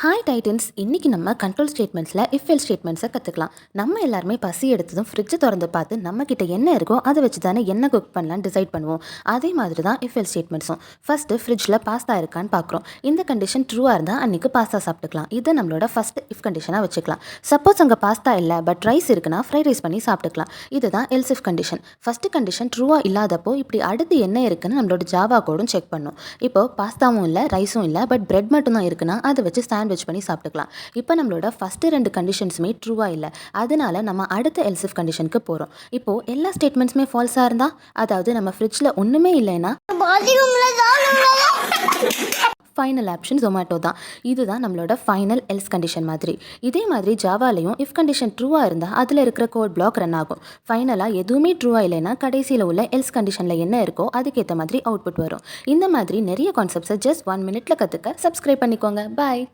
Hi Titans, இன்னைக்கு நம்ம control ஸ்டேட்மெண்ட்ஸில் if L ஸ்டேட்மெண்ட்ஸை கற்றுக்கலாம். நம்ம எல்லாருமே பசி எடுத்ததும் ஃப்ரிட்ஜை திறந்து பார்த்து நம்மக்கிட்ட என்ன இருக்கோ அதை வச்சு தானே என்ன குக் பண்ணலான்னு டிசைட் பண்ணுவோம். அதே மாதிரி தான் இஃப் எல் ஸ்டேட்மெண்ட்ஸும். ஃபஸ்ட்டு ஃப்ரிட்ஜில் பாஸ்தா இருக்கான்னு பார்க்குறோம். இந்த கண்டிஷன் ட்ரூவாக இருந்தால் அன்றைக்கி பாஸ்தா சாப்பிட்டுக்கலாம். இதை நம்மளோட ஃபஸ்ட்டு இஃப் கண்டிஷனாக வச்சுக்கலாம். சப்போஸ் அங்கே பாஸ்தா இல்லை பட் ரைஸ் இருக்குன்னா ஃப்ரைட் ரைஸ் பண்ணி சாப்பிட்டுக்கலாம். இதுதான் else if condition. First condition ட்ரூவாக இல்லாதப்போ இப்படி அடுத்து என்ன இருக்குன்னு நம்மளோட ஜாவா கோடும் செக் பண்ணும். இப்போது பாஸ்தாவும் இல்லை ரைஸும் இல்லை பட் பிரெட் மட்டும் தான் இருக்குன்னா அதை வச்சு சாண்ட்விச் பண்ணி சாப்பிட்டுக்கலாம். இப்போ நம்மளோட ஃபஸ்ட்டு 2 கண்டிஷன்ஸுமே ட்ரூவாக இல்லை. அதனால நம்ம அடுத்த எல்ஸ் இஃப் கண்டிஷனுக்கு போகிறோம். இப்போது எல்லா ஸ்டேட்மெண்ட்ஸுமே ஃபால்ஸாக இருந்தால், அதாவது நம்ம ஃப்ரிட்ஜில் ஒன்றுமே இல்லைன்னா ஃபைனல் ஆப்ஷன் ஜொமேட்டோ தான். இதுதான் நம்மளோட ஃபைனல் எல்ஸ் கண்டிஷன் மாதிரி. இதே மாதிரி ஜாவாலையும் இஃப் கண்டிஷன் ட்ரூவாக இருந்தால் அதில் இருக்கிற கோட் பிளாக் ரன் ஆகும். ஃபைனலாக எதுவுமே ட்ரூவாக இல்லைன்னா கடைசியில் உள்ள எல்ஸ் கண்டிஷனில் என்ன இருக்கோ அதுக்கேற்ற மாதிரி அவுட்புட் வரும். இந்த மாதிரி நிறைய கான்செப்ட்ஸை ஜஸ்ட் 1 மினிட்ல கற்றுக்க சப்ஸ்கிரைப் பண்ணிக்கோங்க. பாய்.